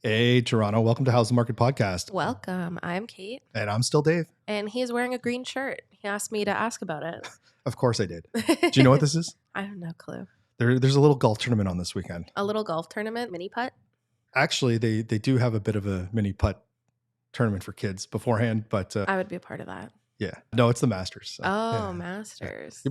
Hey, Toronto. Welcome to House Market Podcast. Welcome. I'm Kate. And I'm still Dave. And he's wearing a green shirt. He asked me to ask about it. Of course I did. Do you know what this is? I have no clue. There's a little golf tournament on this weekend. A little golf tournament, mini putt? Actually, they do have a bit of a mini putt tournament for kids beforehand, but I would be a part of that. yeah. No, it's the Masters. So, Oh, yeah. Masters.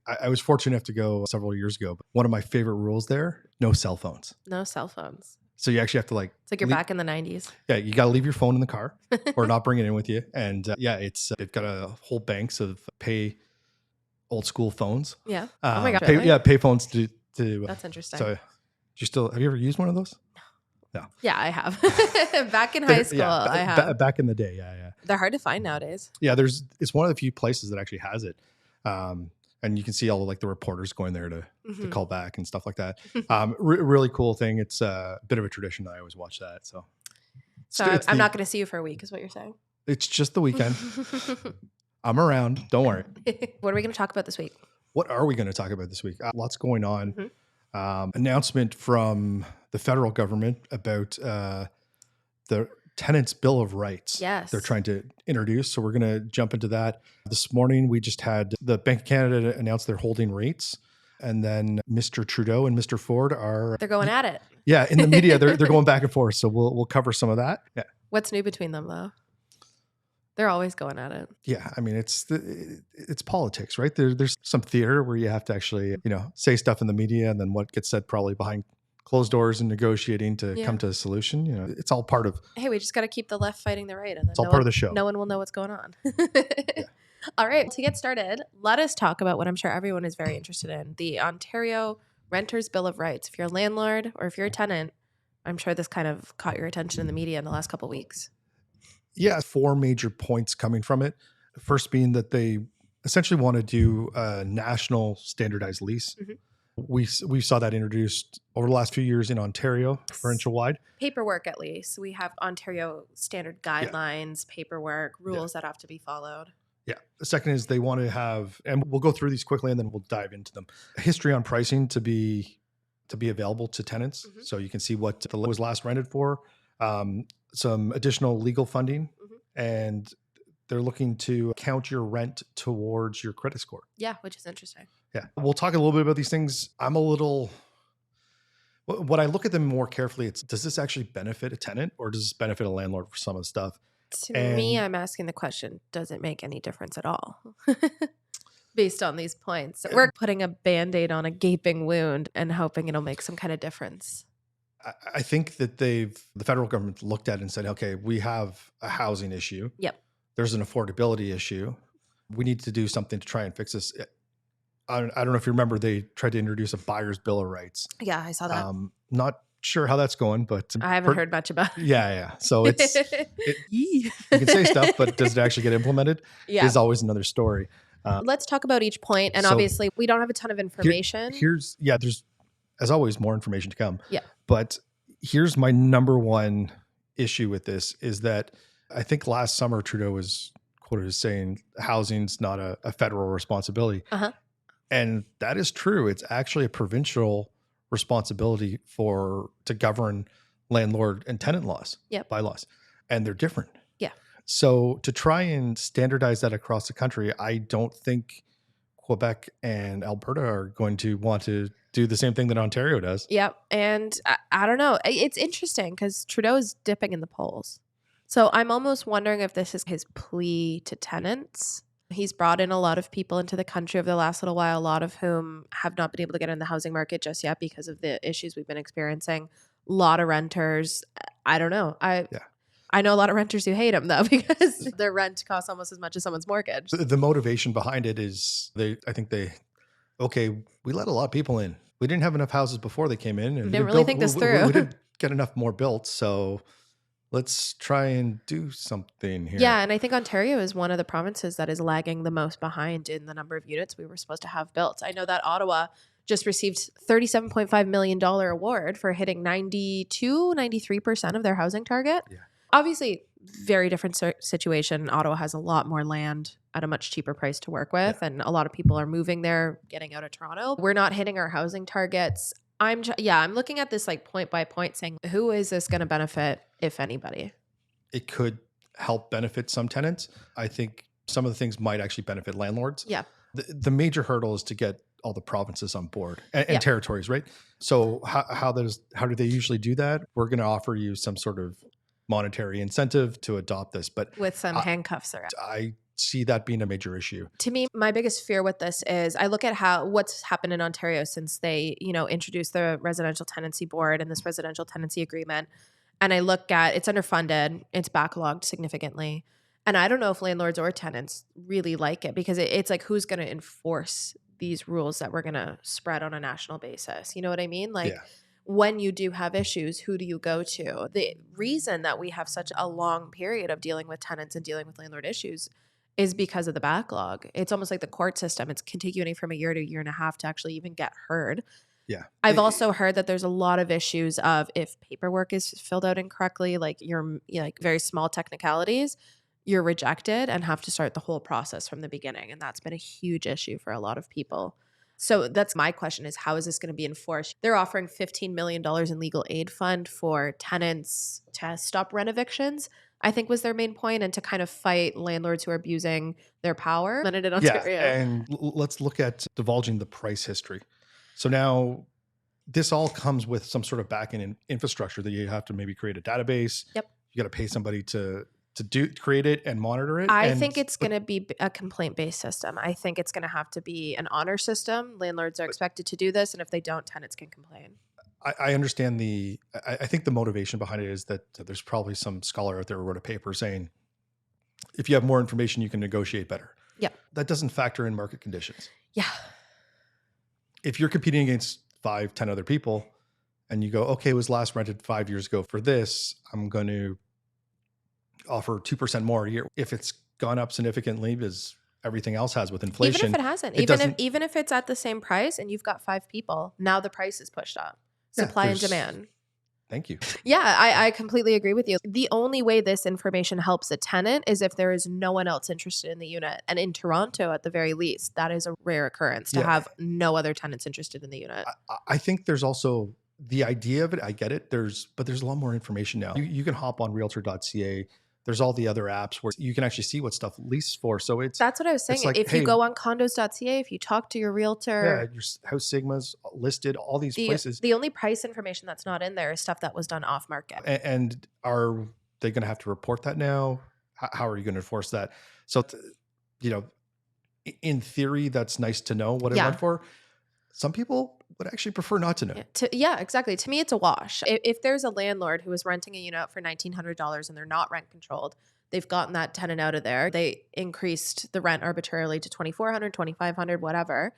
I was fortunate enough to go several years ago, but one of my favorite rules there, no cell phones. No cell phones. So you actually have to It's like you're back in the 90s. Yeah, you got to leave your phone in the car or not bring it in with you. And they've got a whole banks of pay old school phones. Yeah. Oh my God. Really? Pay phones to That's interesting. So have you ever used one of those? No. Yeah, I have. Back in high school, I have. Back in the day, yeah. They're hard to find nowadays. Yeah, it's one of the few places that actually has it. And you can see all the reporters going there to call back and stuff like that. Really cool thing. It's a bit of a tradition. I always watch that. So I'm not going to see you for a week is what you're saying. It's just the weekend. I'm around. Don't worry. What are we going to talk about this week? What are we going to talk about this week? Lots going on. Announcement from the federal government about the Tenant's Bill of Rights. Yes. They're trying to introduce. So we're going to jump into that. This morning, we just had the Bank of Canada announce they're holding rates. And then Mr. Trudeau and Mr. Ford They're going at it. Yeah, in the media, they're going back and forth. So we'll cover some of that. Yeah. What's new between them, though? They're always going at it. Yeah, I mean, it's politics, right? There's some theater where you have to actually, say stuff in the media, and then what gets said probably behind closed doors and negotiating to come to a solution. It's all part of. Hey, we just got to keep the left fighting the right, and then it's all part of the show. No one will know what's going on. Yeah. All right, to get started, let us talk about what I'm sure everyone is very interested in: the Ontario Renters' Bill of Rights. If you're a landlord or if you're a tenant, I'm sure this kind of caught your attention in the media in the last couple of weeks. Yeah, 4 major points coming from it. The first being that they essentially want to do a national standardized lease. We saw that introduced over the last few years in Ontario, provincial-wide. Paperwork, at least. We have Ontario standard guidelines, paperwork, rules that have to be followed. Yeah. The second is they want to have, and we'll go through these quickly and then we'll dive into them. A history on pricing to be available to tenants. So you can see what the was last rented for. Some additional legal funding, and they're looking to count your rent towards your credit score. Yeah, which is interesting. Yeah. We'll talk a little bit about these things. What I look at them more carefully, does this actually benefit a tenant or does this benefit a landlord for some of the stuff? To me, I'm asking the question, does it make any difference at all? Based on these points. We're putting a Band-Aid on a gaping wound and hoping it'll make some kind of difference. I think that the federal government looked at it and said, okay, we have a housing issue. Yep. There's an affordability issue. We need to do something to try and fix this. I don't know if you remember, they tried to introduce a buyer's bill of rights. Yeah, I saw that. Not sure how that's going, but I haven't heard much about it. Yeah. So you can say stuff, but does it actually get implemented? Yeah. Is always another story. Let's talk about each point. And obviously, we don't have a ton of information. There's, as always, more information to come. Yeah. But here's my number one issue with this is that I think last summer Trudeau was quoted as saying housing's not a federal responsibility. And that is true. It's actually a provincial responsibility to govern landlord and tenant laws, bylaws. And they're different. Yeah. So to try and standardize that across the country, I don't think Quebec and Alberta are going to want to do the same thing that Ontario does. Yep. And I don't know. It's interesting because Trudeau is dipping in the polls. So I'm almost wondering if this is his plea to tenants. He's brought in a lot of people into the country over the last little while, a lot of whom have not been able to get in the housing market just yet because of the issues we've been experiencing. A lot of renters. I don't know. I know a lot of renters who hate him, though, because their rent costs almost as much as someone's mortgage. The motivation behind it is we let a lot of people in. We didn't have enough houses before they came in. And we didn't really think this through. We didn't get enough more built. So let's try and do something here. Yeah. And I think Ontario is one of the provinces that is lagging the most behind in the number of units we were supposed to have built. I know that Ottawa just received $37.5 million award for hitting 93% of their housing target. Yeah. Obviously, very different situation. Ottawa has a lot more land at a much cheaper price to work with, and a lot of people are moving there, getting out of Toronto. We're not hitting our housing targets. I'm looking at this like point by point saying, who is this going to benefit, if anybody? It could help benefit some tenants. I think some of the things might actually benefit landlords. Yeah. The major hurdle is to get all the provinces on board and Yeah. territories, right? So how do they usually do that? We're going to offer you some sort of monetary incentive to adopt this, but With some handcuffs around. I see that being a major issue. To me, my biggest fear with this is I look at what's happened in Ontario since they, introduced the residential tenancy board and this residential tenancy agreement. And I look at it's underfunded, it's backlogged significantly. And I don't know if landlords or tenants really like it because it's like, who's going to enforce these rules that we're going to spread on a national basis? You know what I mean? Like, when you do have issues, who do you go to? The reason that we have such a long period of dealing with tenants and dealing with landlord issues is because of the backlog. It's almost like the court system. It's continuing from a year to a year and a half to actually even get heard. Yeah. I've also heard that there's a lot of issues of if paperwork is filled out incorrectly, like like very small technicalities, you're rejected and have to start the whole process from the beginning. And that's been a huge issue for a lot of people. So that's my question is, how is this going to be enforced? They're offering $15 million in legal aid fund for tenants to stop rent evictions, I think was their main point, and to kind of fight landlords who are abusing their power. In Ontario. Yeah, and let's look at divulging the price history. So now this all comes with some sort of back-end infrastructure that you have to maybe create a database. Yep. You got to pay somebody to create it and monitor it. I think it's going to be a complaint-based system. I think it's going to have to be an honor system. Landlords are expected to do this, and if they don't, tenants can complain. I understand I think the motivation behind it is that there's probably some scholar out there who wrote a paper saying, if you have more information, you can negotiate better. Yeah. That doesn't factor in market conditions. Yeah. If you're competing against 5-10 other people and you go, okay, it was last rented 5 years ago for this, I'm going to offer 2% more a year. If it's gone up significantly as everything else has with inflation. Even if it hasn't, even if it's at the same price and you've got 5 people, now the price is pushed up. Supply and demand. Thank you. Yeah, I completely agree with you. The only way this information helps a tenant is if there is no one else interested in the unit. And in Toronto, at the very least, that is a rare occurrence to have no other tenants interested in the unit. I think there's also the idea of it. I get it. But there's a lot more information now. You can hop on realtor.ca. There's all the other apps where you can actually see what stuff leases for. So that's what I was saying. Like, if you go on condos.ca, if you talk to your realtor, your house Sigma's listed, all these places. The only price information that's not in there is stuff that was done off market. And are they going to have to report that now? How are you going to enforce that? So, in theory, that's nice to know what it went for. Some people would actually prefer not to know. Yeah, exactly. To me, it's a wash. If there's a landlord who is renting a unit for $1,900 and they're not rent controlled, they've gotten that tenant out of there. They increased the rent arbitrarily to $2,400, $2,500, whatever.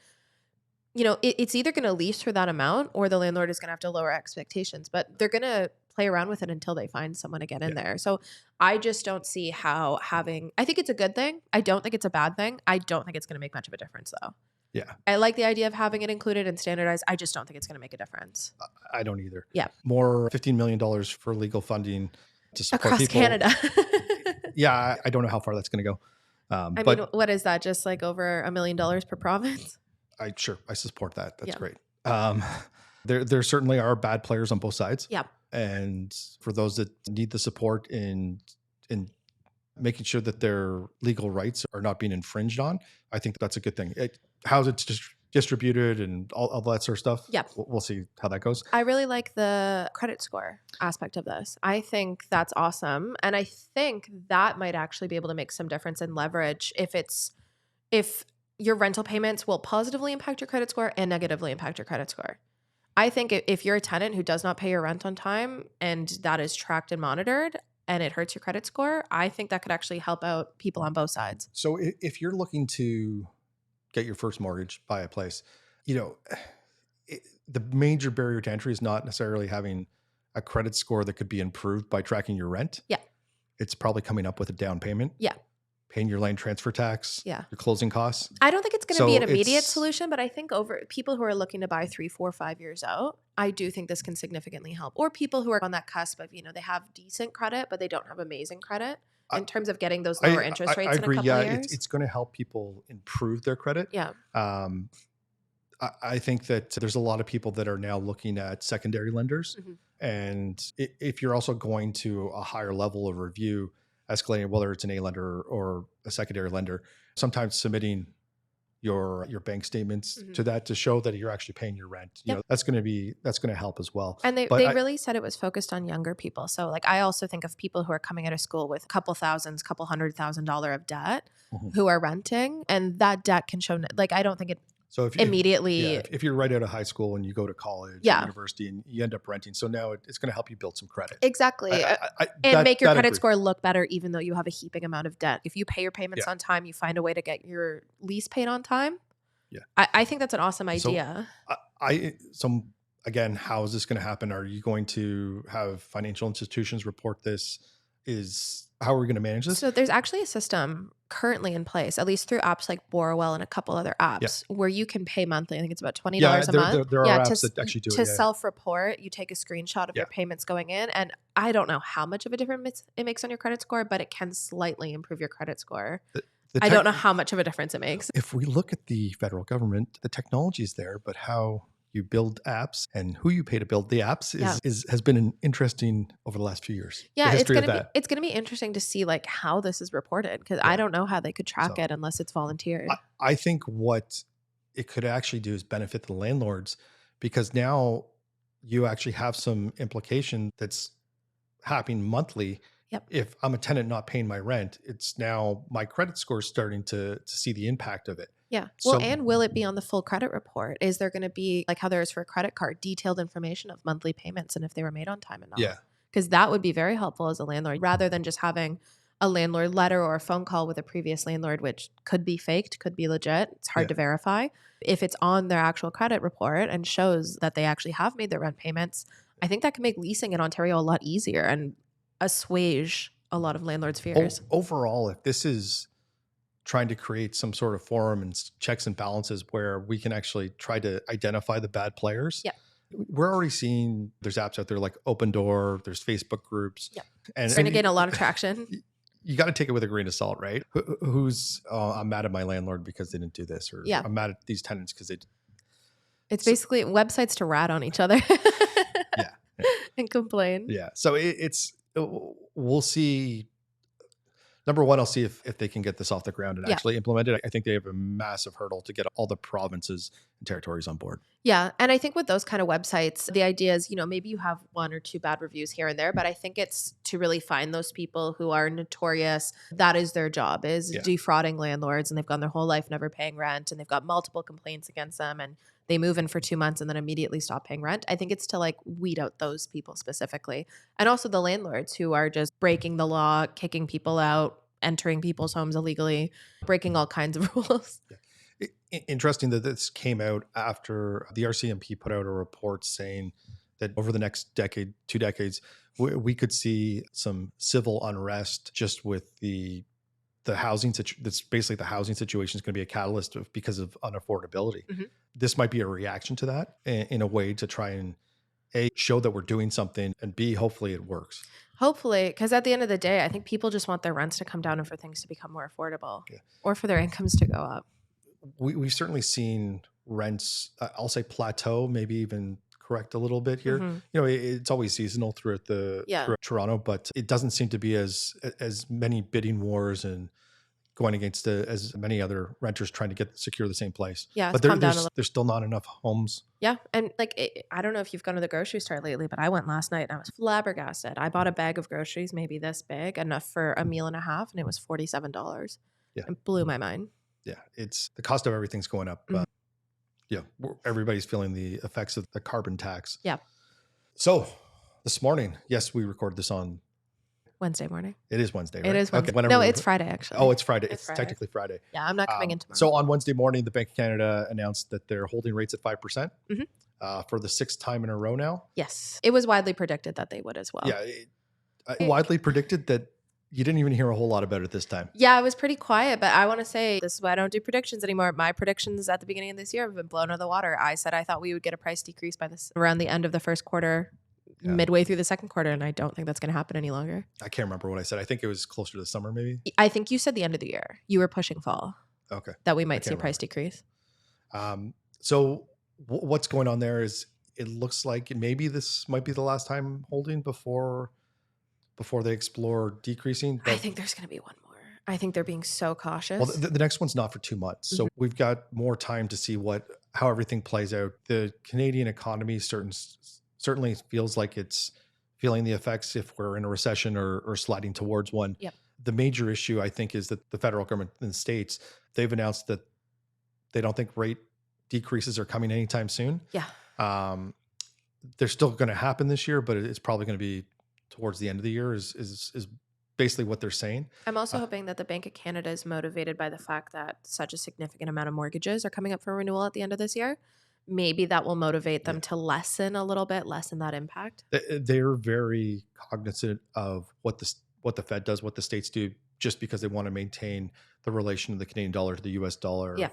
It's either going to lease for that amount or the landlord is going to have to lower expectations. But they're going to play around with it until they find someone to get in there. So I just don't see how I think it's a good thing. I don't think it's a bad thing. I don't think it's going to make much of a difference, though. Yeah. I like the idea of having it included and standardized. I just don't think it's going to make a difference. I don't either. Yeah. More $15 million for legal funding to support across people. Canada. Yeah. I don't know how far that's going to go. I mean, what is that? Just like over $1 million per province? I support that. That's great. There certainly are bad players on both sides. Yeah. And for those that need the support in making sure that their legal rights are not being infringed on, I think that's a good thing. How it's distributed and all that sort of stuff. Yeah. We'll see how that goes. I really like the credit score aspect of this. I think that's awesome. And I think that might actually be able to make some difference in leverage if your rental payments will positively impact your credit score and negatively impact your credit score. I think if you're a tenant who does not pay your rent on time and that is tracked and monitored and it hurts your credit score, I think that could actually help out people on both sides. So if you're looking to get your first mortgage, buy a place, the major barrier to entry is not necessarily having a credit score that could be improved by tracking your rent. Yeah. It's probably coming up with a down payment. Yeah. Paying your land transfer tax. Yeah. Your closing costs. I don't think it's going to be an immediate solution, but I think over people who are looking to buy 3, 4, 5 years out, I do think this can significantly help. Or people who are on that cusp of, they have decent credit, but they don't have amazing credit in terms of getting those lower interest rates I agree. in a couple of years. It's going to help people improve their credit. Yeah. I think that there's a lot of people that are now looking at secondary lenders. Mhm. And if you're also going to a higher level of review, escalating whether it's an A lender or a secondary lender, sometimes submitting your bank statements Mhm. to that to show that you're actually paying your rent. You Yep. know, that's going to help as well. And But they really said it was focused on younger people. So like I also think of people who are coming out of school with a couple thousands, couple $100,000 of debt Mhm. who are renting, and that debt can show like I don't think it So if immediately if you're right out of high school and you go to college or yeah. university and you end up renting, so now it's going to help you build some credit. Exactly. And make your credit score look better even though you have a heaping amount of debt. If you pay your payments on time, you find a way to get your lease paid on time. Yeah. I think that's an awesome idea. So again, how is this going to happen? Are you going to have financial institutions report this? How are we going to manage this? So there's actually a system currently in place, at least through apps like Borrowell and a couple other apps, where you can pay monthly. I think it's about $20 a month. There are apps that actually do it. To self-report, you take a screenshot of your payments going in, and I don't know how much of a difference it makes on your credit score, but it can slightly improve your credit score. I don't know how much of a difference it makes. If we look at the federal government, the technology is there, but how you build apps and who you pay to build the apps has been an interesting over the last few years. Yeah, it's gonna be interesting to see like how this is reported, because I don't know how they could track it unless it's volunteered. I think what it could actually do is benefit the landlords, because now you actually have some implication that's happening monthly. Yep. If I'm a tenant not paying my rent, it's now my credit score is starting to see the impact of it. Yeah. Well, and will it be on the full credit report? Is there going to be, like how there is for a credit card, detailed information of monthly payments and if they were made on time or not? Yeah. Because that would be very helpful as a landlord, rather than just having a landlord letter or a phone call with a previous landlord, which could be faked, could be legit. It's hard to verify. If it's on their actual credit report and shows that they actually have made their rent payments, I think that can make leasing in Ontario a lot easier and assuage a lot of landlords' fears. Overall, if this is trying to create some sort of forum and checks and balances where we can actually try to identify the bad players. Yeah. We're already seeing there's apps out there like Open Door, there's Facebook groups. Yeah. And it's going to gain a lot of traction. You got to take it with a grain of salt, right? I'm mad at my landlord because they didn't do this, or I'm mad at these tenants because they did. It's basically websites to rat on each other. Yeah. And complain. Yeah. So we'll see. Number one, I'll see if they can get this off the ground and actually implement it. I think they have a massive hurdle to get all the provinces and territories on board. Yeah. And I think with those kind of websites, the idea is, maybe you have one or two bad reviews here and there, but I think it's to really find those people who are notorious. That is their job, is defrauding landlords, and they've gone their whole life never paying rent, and they've got multiple complaints against them, and they move in for 2 months and then immediately stop paying rent. I think it's to like weed out those people specifically. And also the landlords who are just breaking the law, kicking people out, entering people's homes illegally, breaking all kinds of rules. Yeah. Interesting that this came out after the RCMP put out a report saying that over the next decade, 2 decades, we could see some civil unrest just with the housing situation. That's basically the housing situation is going to be a catalyst because of unaffordability. Mm-hmm. This might be a reaction to that in a way to try and A, show that we're doing something, and B, hopefully it works. Hopefully, because at the end of the day, I think people just want their rents to come down and for things to become more affordable or for their incomes to go up. We've certainly seen rents, I'll say plateau, maybe even correct a little bit here. Mm-hmm. It's always seasonal throughout Toronto, but it doesn't seem to be as many bidding wars and going against as many other renters trying to secure the same place. Yeah, but there's still not enough homes. Yeah, and I don't know if you've gone to the grocery store lately, but I went last night and I was flabbergasted. I bought a bag of groceries, maybe this big, enough for a meal and a half, and it was $47. Yeah, it blew my mind. Yeah, it's the cost of everything's going up. Mm-hmm. Everybody's feeling the effects of the carbon tax. Yeah. So this morning, yes, we recorded this on Wednesday morning. It is Wednesday, right? It is Wednesday. Okay, no, it's Friday, actually. Oh, it's Friday. It's technically Friday. Yeah, I'm not coming in tomorrow. So on Wednesday morning, the Bank of Canada announced that they're holding rates at 5% for the 6th time in a row now. Yes. It was widely predicted that they would as well. Yeah. Widely predicted that you didn't even hear a whole lot about it this time. Yeah, it was pretty quiet, but I want to say this is why I don't do predictions anymore. My predictions at the beginning of this year have been blown out of the water. I said I thought we would get a price decrease by around the end of the first quarter. Yeah. Midway through the second quarter, and I don't think that's going to happen any longer. I can't remember what I said. I think it was closer to the summer, maybe. I think you said the end of the year. You were pushing fall. Okay. That we might see a price decrease. So what's going on there is it looks like maybe this might be the last time holding before they explore decreasing. I But think there's going to be one more. I think they're being so well, cautious. the next one's not for 2 months, so we've got more time to see how everything plays out. The Canadian economy certainly feels like it's feeling the effects if we're in a recession or sliding towards one. Yep. The major issue, I think, is that the federal government in the States, they've announced that they don't think rate decreases are coming anytime soon. Yeah. They're still going to happen this year, but it's probably going to be towards the end of the year is basically what they're saying. I'm also hoping that the Bank of Canada is motivated by the fact that such a significant amount of mortgages are coming up for renewal at the end of this year. Maybe that will motivate them to lessen that impact. They're very cognizant of what the Fed does, what the states do, just because they want to maintain the relation of the Canadian dollar to the US dollar. Yeah.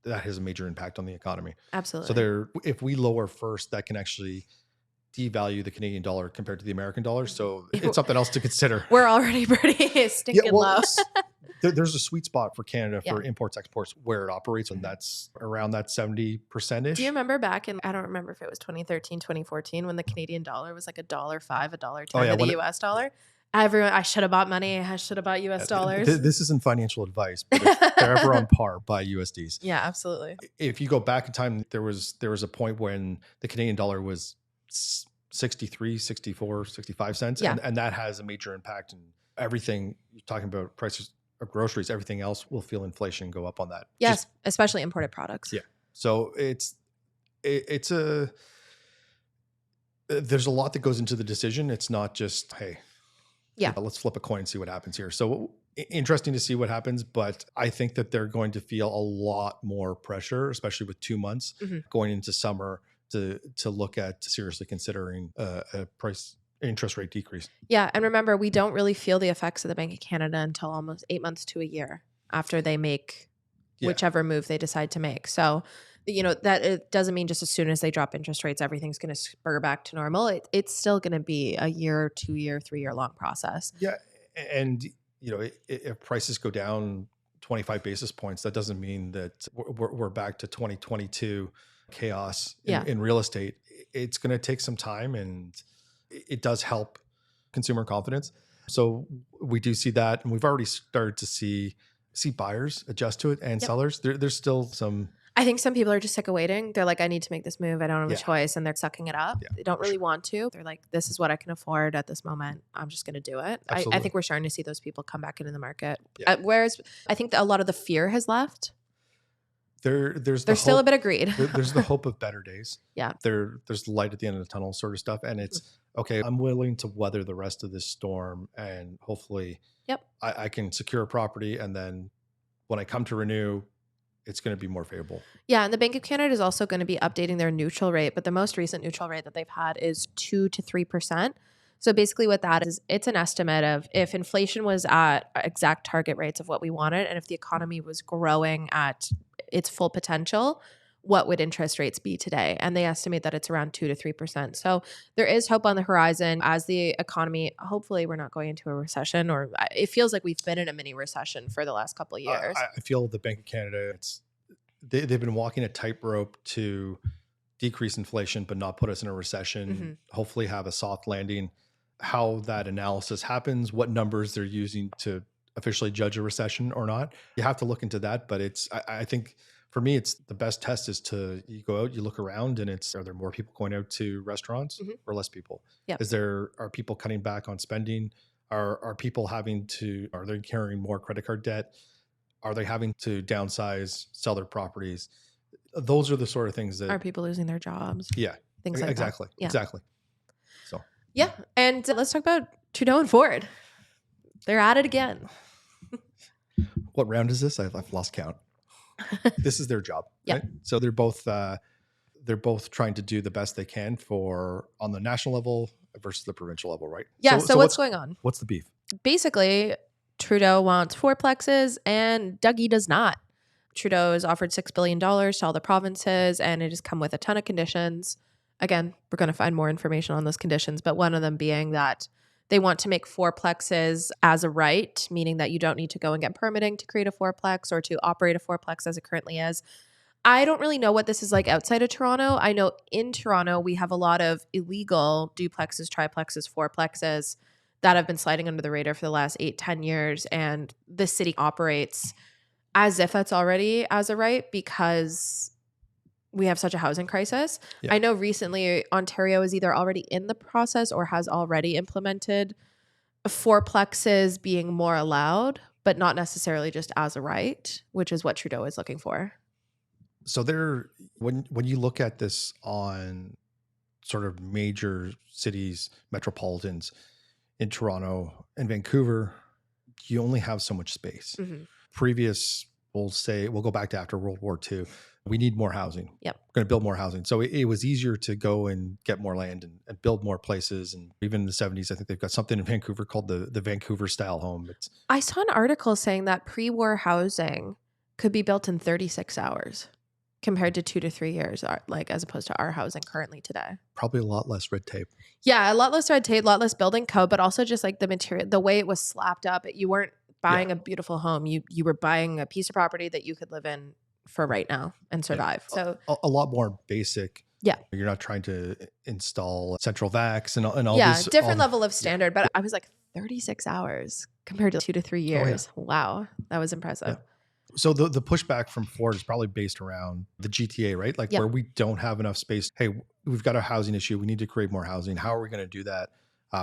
That has a major impact on the economy. Absolutely. So if we lower first, that can actually devalue the Canadian dollar compared to the American dollar. So it's something else to consider. We're already pretty stinking low. There's a sweet spot for Canada for imports, exports, where it operates, and that's around that 70%-ish. Do you remember back in, I don't remember if it was 2013, 2014, when the Canadian dollar was like $1.05, $1.10 to the US dollar? Everyone, I should have bought money. I should have bought US dollars. This isn't financial advice, but if they're ever on par, buy USDs. Yeah, absolutely. If you go back in time, there was a point when the Canadian dollar was 63, 64, 65 cents. Yeah. And that has a major impact. And everything, you're talking about prices of groceries, everything else will feel inflation go up on that. Yes, especially imported products. Yeah. So there's a lot that goes into the decision. It's not just, hey, let's flip a coin and see what happens here. So interesting to see what happens, but I think that they're going to feel a lot more pressure, especially with 2 months going into summer, to look at seriously considering a interest rate decrease. Yeah. And remember, we don't really feel the effects of the Bank of Canada until almost 8 months to a year after they make whichever move they decide to make. So, that it doesn't mean just as soon as they drop interest rates, everything's going to spur back to normal. It's still going to be a year, 2 year, 3 year long process. Yeah. And, if prices go down 25 basis points, that doesn't mean that we're back to 2022 chaos in real estate. It's going to take some time, and it does help consumer confidence. So we do see that, and we've already started to see buyers adjust to it, and sellers. There's still some. I think some people are just sick of waiting. They're like, I need to make this move. I don't have a choice. And they're sucking it up. They don't really want to. They're like, this is what I can afford at this moment. I'm just going to do it. I think we're starting to see those people come back into the market. Yeah. Whereas I think that a lot of the fear has left. There's still a bit of greed. There's the hope of better days. Yeah. There's light at the end of the tunnel sort of stuff. And it's, okay, I'm willing to weather the rest of this storm, and hopefully I can secure a property. And then when I come to renew, it's going to be more favorable. Yeah. And the Bank of Canada is also going to be updating their neutral rate, but the most recent neutral rate that they've had is 2 to 3%. So basically what that is, it's an estimate of if inflation was at exact target rates of what we wanted, and if the economy was growing at its full potential, what would interest rates be today? And they estimate that it's around 2 to 3%. So there is hope on the horizon as the economy, hopefully we're not going into a recession, or it feels like we've been in a mini recession for the last couple of years. I feel the Bank of Canada, they've been walking a tightrope to decrease inflation, but not put us in a recession, hopefully have a soft landing. How that analysis happens, what numbers they're using to officially judge a recession or not, you have to look into that. But I think for me, it's the best test is you go out, you look around, and are there more people going out to restaurants or less people? Yep. Are people cutting back on spending? Are people are they carrying more credit card debt? Are they having to downsize, sell their properties? Those are the sort of things that. Are people losing their jobs? Yeah. Things like exactly. that. Yeah. Exactly. So. Yeah. And let's talk about Trudeau and Ford. They're at it again. What round is this? I've lost count. This is their job. Yeah. Right? So they're both trying to do the best they can on the national level versus the provincial level, right? Yeah. So what's going on? What's the beef? Basically, Trudeau wants fourplexes and Dougie does not. Trudeau has offered $6 billion to all the provinces, and it has come with a ton of conditions. Again, we're going to find more information on those conditions, but one of them being that they want to make fourplexes as a right, meaning that you don't need to go and get permitting to create a fourplex or to operate a fourplex as it currently is. I don't really know what this is like outside of Toronto. I know in Toronto, we have a lot of illegal duplexes, triplexes, fourplexes that have been sliding under the radar for the last 8-10 years. And the city operates as if it's already as a right because we have such a housing crisis. Yeah. I know recently Ontario is either already in the process or has already implemented fourplexes being more allowed, but not necessarily just as a right, which is what Trudeau is looking for. So when you look at this on sort of major cities, metropolitans in Toronto and Vancouver, you only have so much space. Mm-hmm. We'll go back to after World War II. We need more housing. Yep. We're going to build more housing. So it was easier to go and get more land and build more places. And even in the 70s, I think they've got something in Vancouver called the Vancouver style home. I saw an article saying that pre-war housing could be built in 36 hours compared to 2 to 3 years, like as opposed to our housing currently today. Probably a lot less red tape. Yeah, a lot less red tape, a lot less building code, but also just like the material, the way it was slapped up. You weren't buying a beautiful home. You were buying a piece of property that you could live in for right now and survive. Yeah. So a lot more basic. Yeah. You're not trying to install central vacs and all these. Different level of standard. But I was like 36 hours compared to 2 to 3 years. Oh, yeah. Wow. That was impressive. Yeah. So the pushback from Ford is probably based around the GTA, right? Like where we don't have enough space. Hey, we've got a housing issue. We need to create more housing. How are we going to do that?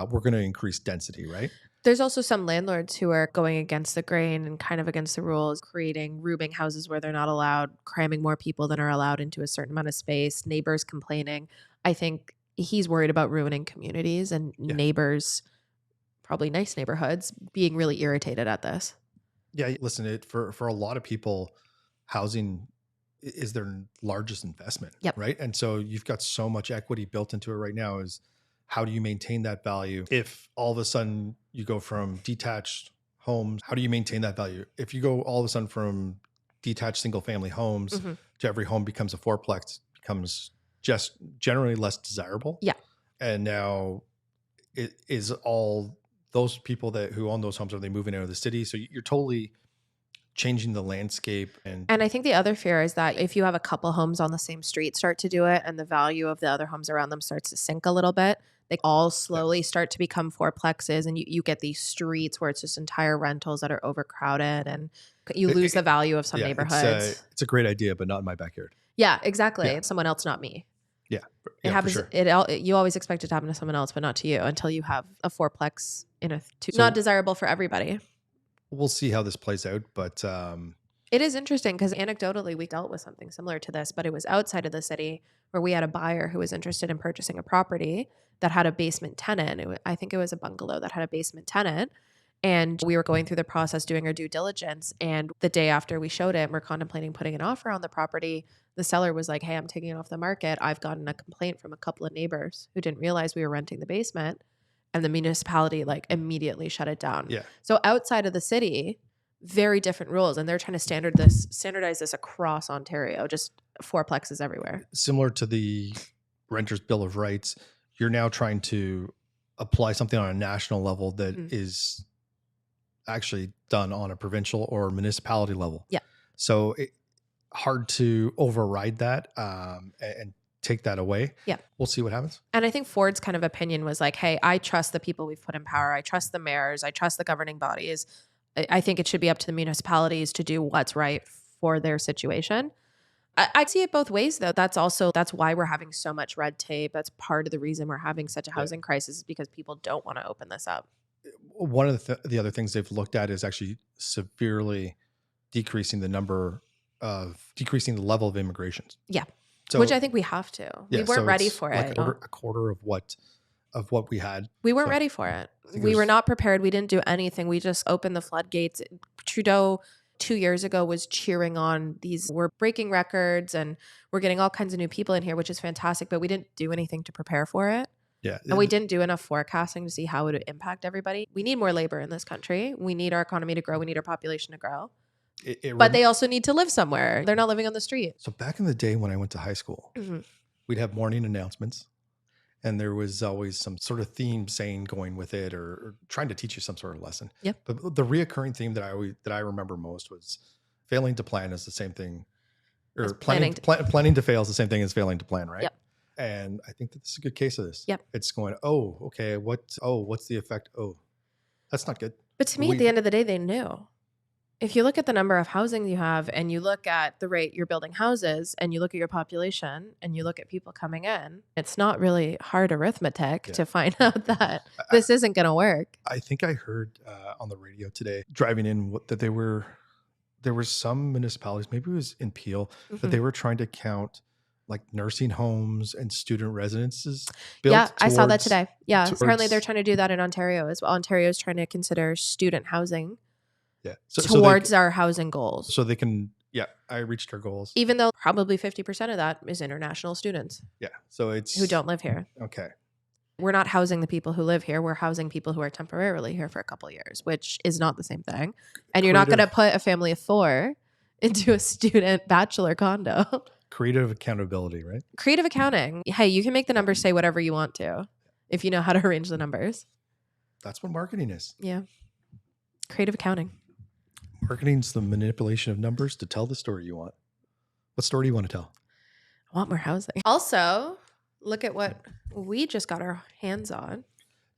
We're going to increase density, right? There's also some landlords who are going against the grain and kind of against the rules, creating rooming houses where they're not allowed, cramming more people than are allowed into a certain amount of space, neighbors complaining. I think he's worried about ruining communities and neighbors, probably nice neighborhoods, being really irritated at this. Yeah, listen, for a lot of people, housing is their largest investment, right? And so you've got so much equity built into it right now. Is how do you maintain that value? If all of a sudden you go from detached homes, how do you maintain that value? If you go all of a sudden from detached single family homes to every home becomes a fourplex, becomes just generally less desirable. Yeah. And now it is all those people who own those homes, are they moving out of the city? So you're totally changing the landscape. And I think the other fear is that if you have a couple homes on the same street start to do it and the value of the other homes around them starts to sink a little bit, they all slowly start to become fourplexes, and you get these streets where it's just entire rentals that are overcrowded, and you lose the value of some neighborhoods. It's a great idea, but not in my backyard. Yeah, exactly. It's someone else, not me. Yeah. It happens. For sure. You always expect it to happen to someone else, but not to you until you have a fourplex in a two. Not desirable for everybody. We'll see how this plays out, but it is interesting because anecdotally we dealt with something similar to this, but it was outside of the city where we had a buyer who was interested in purchasing a property that had a basement tenant. I think it was a bungalow that had a basement tenant. And we were going through the process doing our due diligence. And the day after we showed it, we're contemplating putting an offer on the property. The seller was like, hey, I'm taking it off the market. I've gotten a complaint from a couple of neighbors who didn't realize we were renting the basement. And the municipality immediately shut it down. Yeah. So outside of the city, very different rules. And they're trying to standardize this across Ontario, just fourplexes everywhere. Similar to the Renters' Bill of Rights, you're now trying to apply something on a national level that is actually done on a provincial or municipality level. Yeah. So hard to override that and take that away. Yeah. We'll see what happens. And I think Ford's kind of opinion was like, hey, I trust the people we've put in power. I trust the mayors. I trust the governing bodies. I think it should be up to the municipalities to do what's right for their situation. I see it both ways, though. That's why we're having so much red tape. That's part of the reason we're having such a housing crisis, is because people don't want to open this up. One of the other things they've looked at is actually severely decreasing the level of immigrations. Yeah. So, which I think we have to. We weren't ready for it. A quarter of what we had. We weren't ready for it. We were not prepared. We didn't do anything. We just opened the floodgates. Trudeau 2 years ago was cheering on these. We're breaking records and we're getting all kinds of new people in here, which is fantastic, but we didn't do anything to prepare for it. Yeah. And we didn't do enough forecasting to see how it would impact everybody. We need more labor in this country. We need our economy to grow. We need our population to grow. But they also need to live somewhere. They're not living on the street. So back in the day when I went to high school, we'd have morning announcements. And there was always some sort of theme saying going with it, or trying to teach you some sort of lesson. Yep. But the reoccurring theme that I remember most was failing to plan is the same thing or planning to fail is the same thing as failing to plan, right? Yep. And I think that this is a good case of this. Yep. It's going, oh, okay, what's the effect? Oh, that's not good. But to me, at the end of the day, they knew. If you look at the number of housing you have and you look at the rate you're building houses and you look at your population and you look at people coming in, it's not really hard arithmetic to find out that this isn't going to work. I think I heard on the radio today driving in that there were some municipalities, maybe it was in Peel, that they were trying to count like nursing homes and student residences built. Yeah, I saw that today. Yeah, apparently they're trying to do that in Ontario as well. Ontario is trying to consider student housing. Yeah. Towards our housing goals. So they can, I reached our goals. Even though probably 50% of that is international students. Yeah. So it's who don't live here. Okay. We're not housing the people who live here. We're housing people who are temporarily here for a couple of years, which is not the same thing. And you're not going to put a family of 4 into a student bachelor condo. Creative accountability, right? Creative accounting. Hey, you can make the numbers say whatever you want to if you know how to arrange the numbers. That's what marketing is. Yeah. Creative accounting. Marketing's the manipulation of numbers to tell the story you want. What story do you want to tell? I want more housing. Also, look at what we just got our hands on.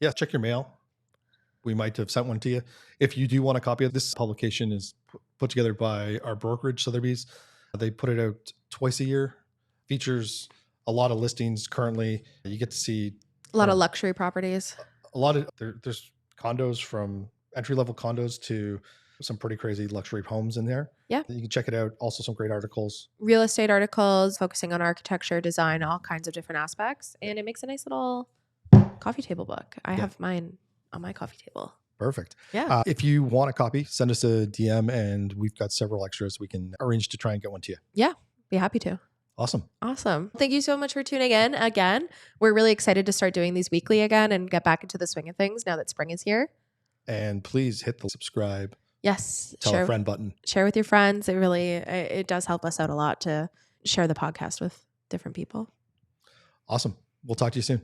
Yeah, check your mail. We might have sent one to you. If you do want a copy of this, publication is put together by our brokerage, Sotheby's. They put it out twice a year. Features a lot of listings currently. You get to see a lot of luxury properties. There's condos from entry-level condos to some pretty crazy luxury homes in there. Yeah. You can check it out. Also some great articles. Real estate articles focusing on architecture, design, all kinds of different aspects. And it makes a nice little coffee table book. I have mine on my coffee table. Perfect. Yeah. If you want a copy, send us a DM and we've got several extras we can arrange to try and get one to you. Yeah. Be happy to. Awesome. Thank you so much for tuning in again. We're really excited to start doing these weekly again and get back into the swing of things now that spring is here. And please hit the subscribe. Yes. Tell a friend button. Share with your friends. It does help us out a lot to share the podcast with different people. Awesome. We'll talk to you soon.